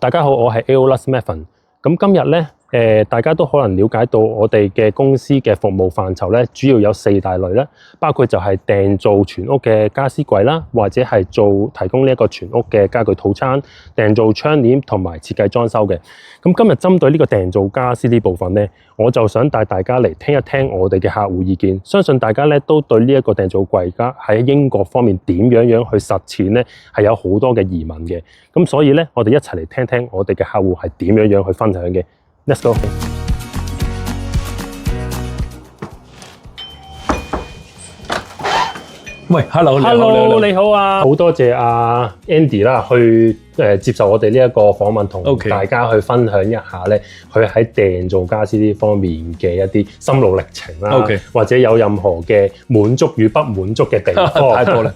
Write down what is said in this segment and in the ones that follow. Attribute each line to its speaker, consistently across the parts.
Speaker 1: 大家好，我係 Aeolus Maven。咁今日咧，大家都可能了解到我哋嘅公司嘅服務範疇咧，主要有4大類啦，包括就係訂造全屋嘅家私櫃啦，或者係提供呢一個全屋嘅家具套餐、訂造窗簾同埋設計裝修嘅。咁今日針對呢個訂造家私呢部分咧，我就想帶大家嚟聽一聽我哋嘅客戶意見。相信大家咧都對呢一個訂造櫃家喺英國方面點樣去實踐咧，係有好多嘅疑問嘅。咁所以咧，我哋一齊嚟聽聽我哋嘅客戶係點樣去分享嘅。Let's go。
Speaker 2: 喂 ，Hello，
Speaker 1: 你好啊！好多謝阿 Andy 啦，去接受我哋呢一個訪問，同大家去分享一下咧，佢喺訂造家私呢方面嘅一啲心路歷程啦，或者有任何嘅滿足與不滿足嘅地方。
Speaker 2: 太多啦，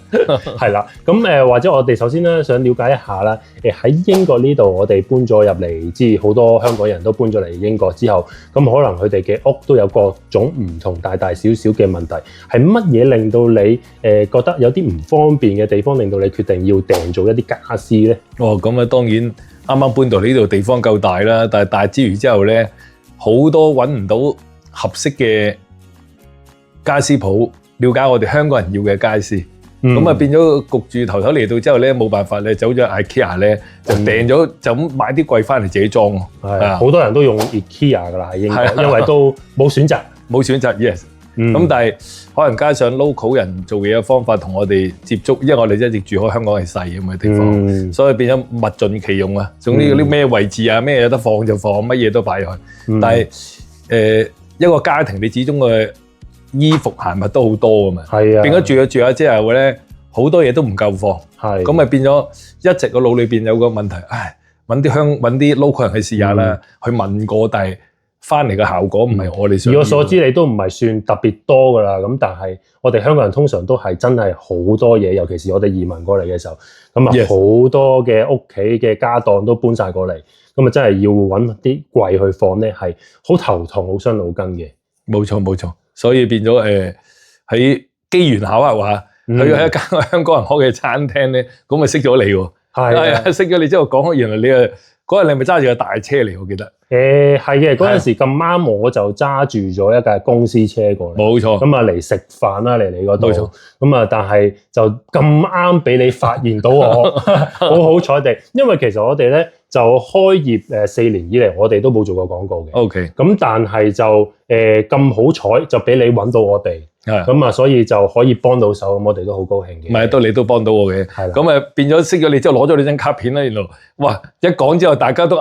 Speaker 1: 係啦。咁或者我哋首先咧想了解一下啦，喺英國呢度我哋搬咗入嚟，即係好多香港人都搬咗嚟英國之後，咁可能佢哋嘅屋都有各種唔同大大小小嘅問題，係乜嘢令到你覺得有啲唔方便嘅地方，令到你決定要訂造一啲家私咧？
Speaker 2: 咁啊，當然啱啱搬到呢度地方夠大啦，但係大之餘之後咧，好多揾唔到合適嘅家私鋪，了解我哋香港人要嘅家私，咁啊變咗焗住頭頭嚟到之後咧，冇辦法咧，走咗 IKEA 咧就訂咗，就咁買啲櫃翻嚟自己裝。
Speaker 1: 係好多人都用 IKEA 噶啦喺英國，因為都冇選擇
Speaker 2: ，yes。咁但係可能加上 local 人做嘢嘅方法同我哋接觸，因為我哋一直住開香港係細咁嘅地方，所以變咗物盡其用啊。總之嗰啲咩位置啊，咩有得放就放，乜嘢都擺入去。但係一個家庭你始終嘅衣服鞋襪都好多㗎嘛，變咗住下之後咧，好多嘢都唔夠放，咁咪變咗一直個腦裏邊有個問題，揾啲 local 人去試下啦，去問過，但係翻嚟嘅效果唔係我哋想。以我所知，你都唔係算特別多噶啦。咁但係我哋香港人通常都係真係好多嘢，尤其是我哋移民過嚟嘅時候，咁啊好多嘅屋企嘅家當都搬晒過嚟，咁啊真係要揾啲櫃去放咧，係好頭痛、好傷腦筋嘅。冇錯，所以變咗喺機緣巧合話去喺一間香港人開嘅餐廳咧，咁咪識咗你喎。係識咗你之後講，原來你嗰日你咪揸住個大車嚟，我記得。係嘅，嗰陣時咁啱我就揸住咗一架公司車過嚟，冇錯。咁啊嚟食飯啦，嚟你嗰度。冇錯。咁啊，但係就咁啱俾你發現到我，好好彩地，因為其實我哋咧就開業4年以嚟，我哋都冇做過廣告嘅。OK。咁但係就咁好彩，就俾你揾到我哋。咁啊，所以就可以幫到手，咁我哋都好高興嘅。唔係，你都幫到我嘅。係啦。咁啊，變咗識咗你之後，攞咗你張卡片啦，原來哇！一講之後，大家都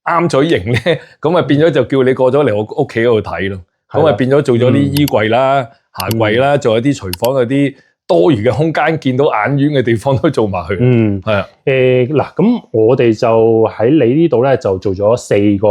Speaker 2: 啱嘴型咧，咁啊變咗就叫你過咗嚟我屋企嗰度睇咯。咁啊變咗做咗啲衣櫃啦、鞋櫃啦，仲有啲廚房嗰啲多餘嘅空間，見到眼緣嘅地方都做埋去。係啊。嗱，咁我哋就喺你呢度咧，就做咗4個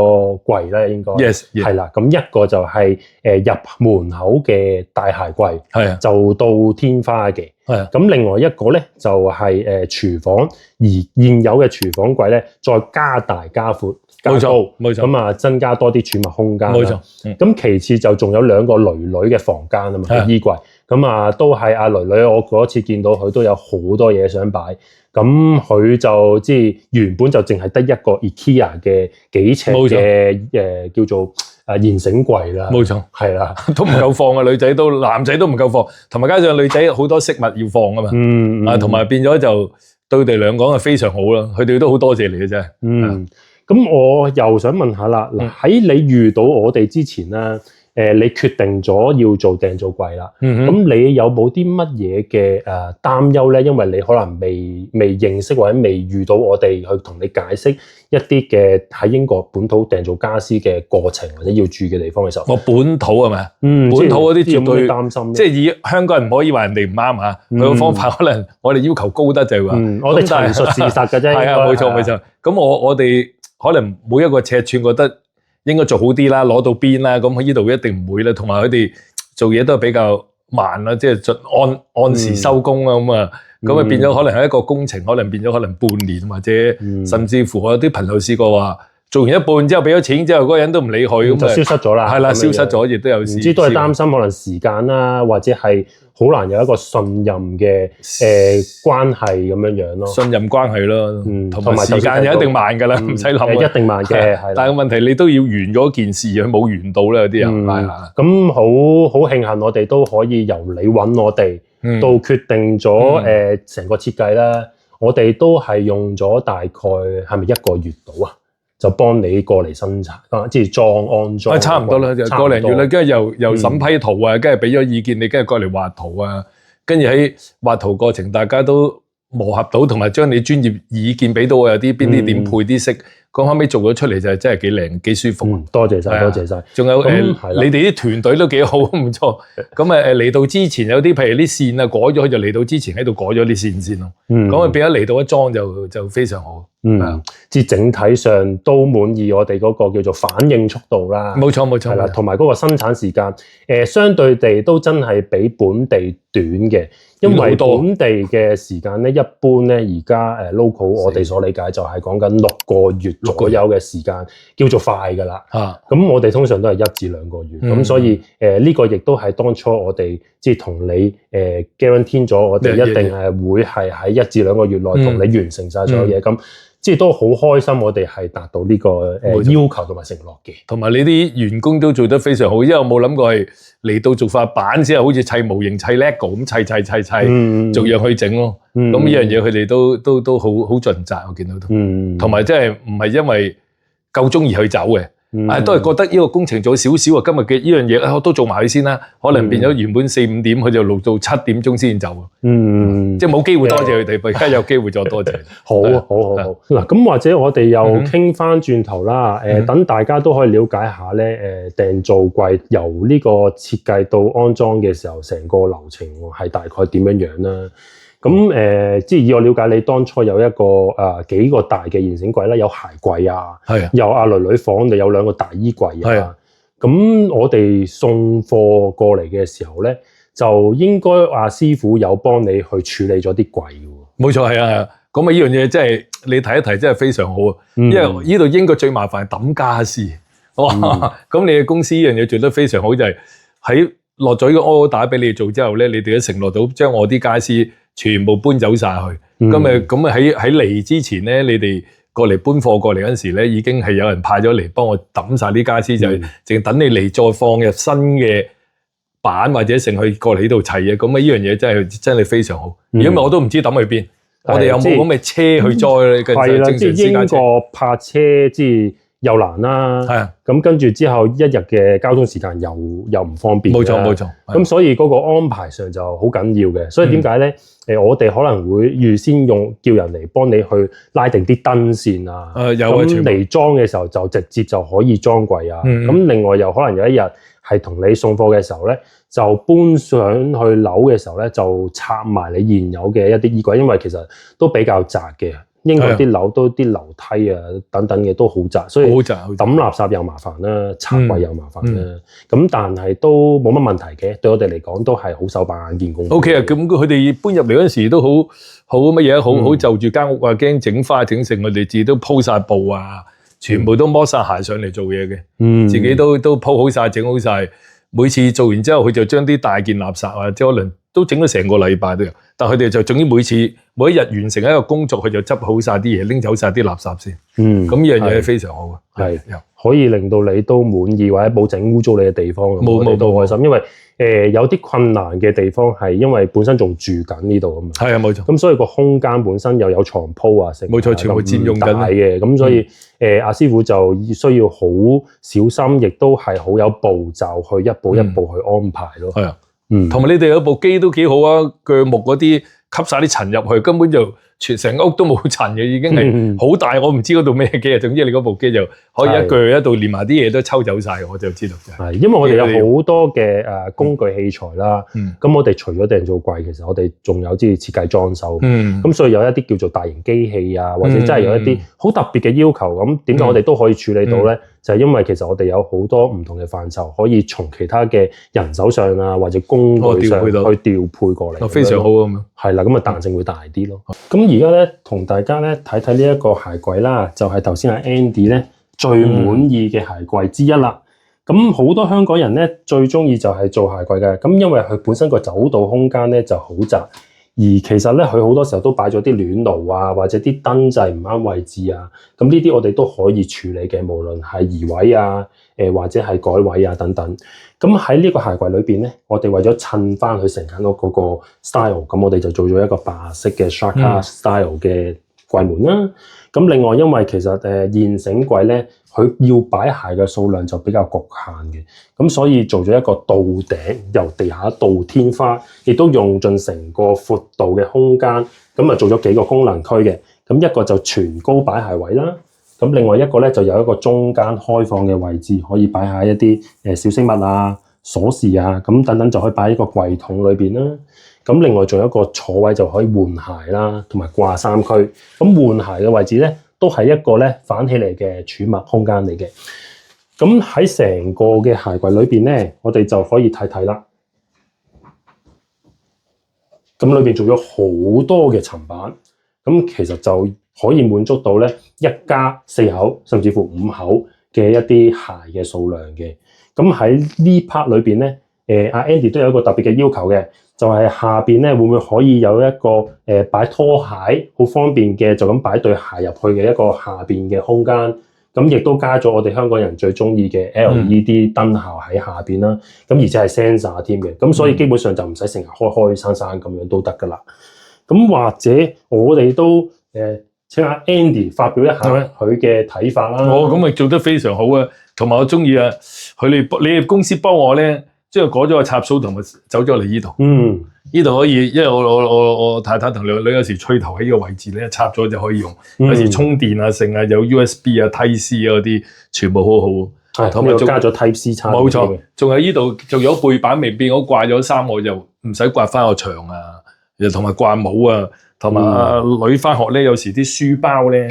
Speaker 2: 櫃咧，應該。Yes。係啦，咁一個就係入門口嘅大鞋櫃，係啊，就到天花嘅。係啊。咁另外一個咧就係廚房，而現有嘅廚房櫃咧，再加大加闊。冇錯，咁啊增加多啲儲物空間。冇錯。咁其次就仲有2個囡囡嘅房間啊嘛，衣櫃。咁啊都係阿囡囡，我嗰次見到佢都有好多嘢想擺。咁佢就即係原本就淨係得一個 IKEA 嘅幾尺嘅叫做現成櫃啦。冇錯，係啦，都唔夠放啊！女仔都男仔都唔夠放，同埋加上女仔好多飾物要放啊嘛。同埋變咗就對佢哋兩講係非常好啦。佢哋都好多謝你嘅啫。咁我又想問下啦，喺你遇到我哋之前咧，你決定咗要做訂造櫃啦，咁你有冇啲乜嘢嘅擔憂咧？因為你可能未認識或者未遇到我哋去同你解釋一啲嘅喺英國本土訂造家私嘅過程或者要住嘅地方嘅時候。我本土係咪？本土嗰啲絕對擔心，即係以香港人唔可以話人哋唔啱嚇，佢個方法可能我哋要求高得滯話。我哋陳述事實嘅啫。係啊，冇錯。咁我哋可能每一個尺寸覺得應該做好啲啦，攞到邊啦，咁喺呢度一定唔會啦。同埋佢哋做嘢都係比較慢啦，即係按時收工啦咁啊。咁變咗可能係一個工程，可能變咗可能半年或者甚至乎我有啲朋友試過話做完一半之後俾咗錢之後，嗰個人都唔理佢，咁
Speaker 1: 就消失咗啦。
Speaker 2: 係啦，消失咗亦都有時。
Speaker 1: 唔知都係擔心可能時間啦，或者係好難有一個信任嘅關係咁樣咯。
Speaker 2: 信任關係咯，同埋時間就一定慢㗎啦，唔使諗。
Speaker 1: 一定慢嘅，係。
Speaker 2: 但係個問題你都要完咗件事，佢冇完到啦，有啲人係啊。
Speaker 1: 咁好慶幸我哋都可以由你揾我哋，到決定咗成個設計啦。我哋都係用咗大概係咪1個月到啊？就幫你過嚟生產，即係裝安裝。
Speaker 2: 差唔多啦，就個零月啦，跟住又審批圖啊，跟住俾咗意見，你跟住過嚟畫圖啊，跟住喺畫圖過程，大家都磨合到，同埋將你專業意見俾到我，有啲邊啲點配啲色。咁後尾做咗出嚟就真係幾靚幾舒服。
Speaker 1: 多謝晒，多謝晒。
Speaker 2: 仲有你哋啲團隊都幾好，唔錯。咁嚟到之前有啲譬如啲線啊改咗，就嚟到之前喺度改咗啲線先咯。咁變咗嚟到一裝就非常好。
Speaker 1: 即係整體上都滿意我哋嗰個叫做反應速度啦。
Speaker 2: 冇錯冇錯。
Speaker 1: 係啦，同埋嗰個生產時間，相對地都真係比本地短嘅。因為本地嘅時間咧，一般咧而家local 我哋所理解就係講緊6個月左右嘅時間，叫做快㗎啦。咁我哋通常都係1至2個月。咁所以呢個亦都係當初我哋即係同你guarantee 咗，我哋一定係會係喺1至2個月內同你完成晒所有嘢。咁即係都好開心，我哋係達到呢個要求同埋承諾嘅。同埋
Speaker 2: 你啲員工都做得非常好，因為我冇諗過係嚟到做塊板之後，好似砌模型、砌 LEGO 咁砌，逐樣去整咯。咁呢樣嘢佢哋都好盡責，我見到都。同埋即係唔係因為夠鐘而去走嘅。都係覺得呢個工程做少少啊，今日嘅呢樣嘢我都做埋佢先啦。可能變咗原本4、5點，佢就錄到7點鐘先走。即係冇機會多謝佢哋，而家有機會再多謝。
Speaker 1: 好。嗱，咁或者我哋又傾翻轉頭啦。等大家都可以了解下咧。訂造櫃由呢個設計到安裝嘅時候，成個流程係大概點樣樣啦？咁即係以我了解，你當初有一個幾個大嘅現成櫃啦，有鞋櫃啊，有阿女女房，你有2個大衣櫃啊。咁我哋送貨過嚟嘅時候咧，就應該阿師傅有幫你去處理咗啲櫃嘅。
Speaker 2: 冇錯，係啊。咁啊，呢樣嘢真係你提一提，真係非常好啊。因為呢度應該最麻煩係抌傢俬。哇！咁你嘅公司呢樣嘢做得非常好，就係喺落咗呢個 order 俾你做之後咧，你哋都承諾到將我啲傢俬全部搬走晒去。咁喺嚟之前咧，你哋過嚟搬貨過嚟嗰陣時咧，已經係有人派咗嚟幫我抌晒啲傢俬，就係淨等你嚟再放入新嘅板或者成去過嚟呢度砌嘅。咁呢樣嘢真係非常好。如果唔係我都唔知抌去邊。我哋有冇咁嘅車去載咧？
Speaker 1: 係啦，即係英國泊車即係又難啦。咁跟住之後一日嘅交通時間又唔方便。冇錯。咁所以嗰個安排上就好緊要嘅。所以點解咧？我哋可能會預先叫人嚟幫你去拉定啲燈線啊。咁嚟裝嘅時候就直接就可以裝櫃啊。咁另外又可能有一日係同你送貨嘅時候咧，就搬上去樓嘅時候咧，就拆埋你現有嘅一啲衣櫃，因為其實都比較窄嘅。英國啲樓都啲樓梯啊等等嘅都好窄，所以抌垃圾又麻煩啦，拆櫃又麻煩啦。咁但係都冇乜問題嘅，對我哋嚟講都係好手把眼見功夫。
Speaker 2: OK 啊，咁佢哋搬入嚟嗰陣時都好乜嘢，好就住間屋啊，驚整花整成，我哋自己都鋪晒布啊，全部都摸晒鞋上嚟做嘢嘅。自己都鋪好晒，整好晒。每次做完之後，佢就將啲大件垃圾啊，即係可能都整咗成個禮拜都有。但佢哋就總之每一日完成一個工作，佢就執好晒啲嘢，拎走晒啲垃圾先。咁呢樣嘢係非常好嘅，
Speaker 1: 係可以令到你都滿意，或者冇整污糟你嘅地方，我哋都開心。因為有啲困難嘅地方係因為本身仲住緊呢度啊嘛。係啊，冇錯。咁所以個空間本身又有床鋪啊，
Speaker 2: 冇錯，全部佔用緊
Speaker 1: 嘅。咁所以阿師傅就需要好小心，亦都係好有步驟去一步一步去安排咯。
Speaker 2: 係啊。同埋你哋有部機都幾好啊，鋸木嗰啲吸晒啲塵入去，根本就全成屋都冇塵嘅，已經係好大。我唔知嗰度咩機啊，總之你嗰部機就可以一鋸一度連埋啲嘢都抽走晒，我就知道。係，因為我哋有好多嘅工具器材啦。咁我哋除咗訂造櫃，其實我哋仲有啲設計裝修。咁所以有一啲叫做大型機器啊，或者真係有一啲好特別嘅要求。咁點解我哋都可以處理到咧？就係因為其實我哋有好多唔同嘅範疇，可以從其他嘅人手上啊，或者工具上去調配過嚟，非常好咁樣。係啦，咁啊彈性會大啲咯。咁而家咧同大家咧睇睇呢一個鞋櫃啦，就係頭先阿 Andy 咧
Speaker 1: 最滿意嘅鞋櫃之一啦。咁好多香港人咧最中意就係做鞋櫃嘅，咁因為佢本身個走道空間咧就好窄，而其實咧佢好多時候都擺咗啲暖爐啊，或者啲燈掣唔啱位置啊，咁呢啲我哋都可以處理嘅，無論係移位啊，或者係改位啊等等。咁喺呢個鞋櫃裏邊咧，我哋為咗襯翻佢成間屋嗰個 style，咁我哋就做咗一個白色嘅 Chaka style 嘅櫃門啦。咁另外因為其實現成櫃咧，佢要擺鞋嘅數量就比較局限嘅，咁所以做咗一個到頂，由地下到天花，亦都用盡成個闊度嘅空間，咁啊做咗幾個功能區嘅。咁一個就全高擺鞋位啦，咁另外一個咧就有一個中間開放嘅位置，可以擺下一啲小飾物啊、鎖匙啊，咁等等就可以擺喺個櫃桶裏邊啦。咁另外仲有一個坐位就可以換鞋啦，同埋掛衫區。咁換鞋嘅位置咧，都係一個咧反起嚟嘅儲物空間嚟嘅。咁喺成個嘅鞋櫃裏邊咧，我哋就可以睇睇啦。咁裏邊做咗好多嘅層板，咁其實就可以滿足到咧一家4口甚至乎5口嘅一啲鞋嘅數量嘅。咁喺呢 part 裏邊咧，阿 Andy 都有一個特別嘅要求嘅。就係下邊咧，會唔會可以有一個擺拖鞋好方便嘅，就咁擺對鞋入去嘅一個下邊嘅空間。咁亦都加咗我哋香港人最中意嘅 LED 燈效喺下邊啦。咁而且係 sensor 添嘅，咁所以基本上就唔使成日開閂閂咁樣都得噶啦。咁或者我哋都請阿 Andy 發表一下佢嘅睇法啦。
Speaker 2: 咁咪做得非常好啊！同埋我中意啊，你哋公司幫我咧。即係改咗個插數同埋走咗嚟呢度。呢度可以，因為我太太同兩女有時吹頭喺呢個位置咧，插咗就可以用。有時充電啊、剩啊、有 USB 啊、Type C 啊嗰啲，全部好好。
Speaker 1: 係，同埋加咗 Type C 插。
Speaker 2: 冇錯，仲喺呢度，仲有背板未變，我掛咗衫，我就唔使掛翻個牆啊，又同埋掛帽啊，同埋女翻學咧，有時啲書包咧，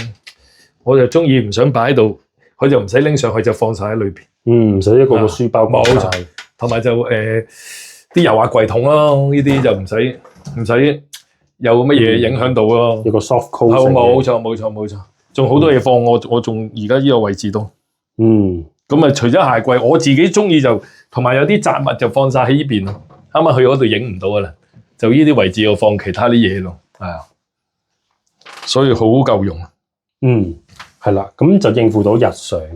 Speaker 2: 我就中意唔想擺喺度，佢就唔使拎上去，就放晒喺裏邊。
Speaker 1: 唔使一個個書包冇錯。
Speaker 2: 同埋就啲油壓櫃桶咯，呢啲就唔使有乜嘢影響到咯。
Speaker 1: 有個 soft coat。
Speaker 2: 冇錯，仲好多嘢放，我仲而家呢個位置都。咁啊，除咗鞋櫃，我自己中意就同埋有啲雜物就放晒喺呢邊咯。啱啱去嗰度影唔到噶啦，就呢啲位置要放其他啲嘢咯。係啊，所以好夠用。
Speaker 1: 係啦，咁就應付到日常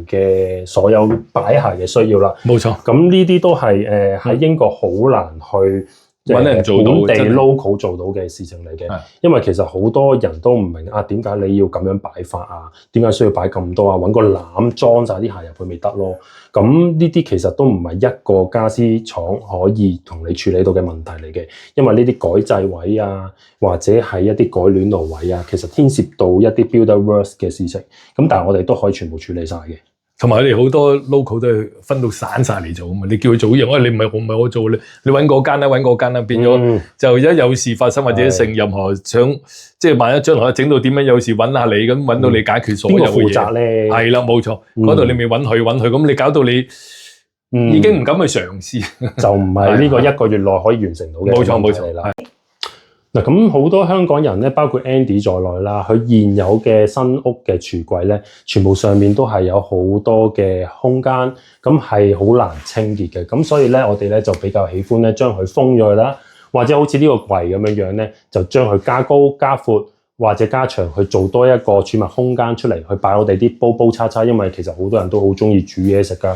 Speaker 1: 嘅所有擺鞋嘅需要啦。
Speaker 2: 冇錯，
Speaker 1: 咁呢啲都係喺英國好難去
Speaker 2: 揾人做到
Speaker 1: 本地 local 做到嘅事情嚟嘅。因為其實好多人都唔明點解你要咁樣擺法啊？點解需要擺咁多啊？揾個籃裝晒啲鞋入去咪得咯？咁呢啲其實都唔係一個家私廠可以同你處理到嘅問題嚟嘅，因為呢啲改制位啊，或者係一啲改暖爐位啊，其實牽涉到一啲 builder works 嘅事情。咁但係我哋都可以全部處理晒嘅。
Speaker 2: 同埋佢哋好多 local 都係分到散晒嚟做啊嘛，你叫佢做一樣，你唔係我做，你揾嗰間啦，揾嗰間啦，變咗就一有事發生或者成任何想即係萬一將來整到點樣有事揾下你，咁揾到你解決所有嘅嘢。邊個負責咧？係啦，冇錯，嗰度你咪揾佢，咁你搞到你已經唔敢去嘗試，
Speaker 1: 就唔係呢個一個月內可以完成到嘅。
Speaker 2: 冇錯。
Speaker 1: 嗱，咁好多香港人咧，包括 Andy 在內啦，佢現有嘅新屋嘅櫥櫃咧，全部上面都係有好多嘅空間，咁係好難清潔嘅。咁所以咧，我哋咧就比較喜歡咧將佢封咗佢啦，或者好似呢個櫃咁樣咧，就將佢加高、加闊或者加長，去做多一個儲物空間出嚟，去擺我哋啲煲煲叉叉。因為其實好多人都好中意煮嘢食㗎。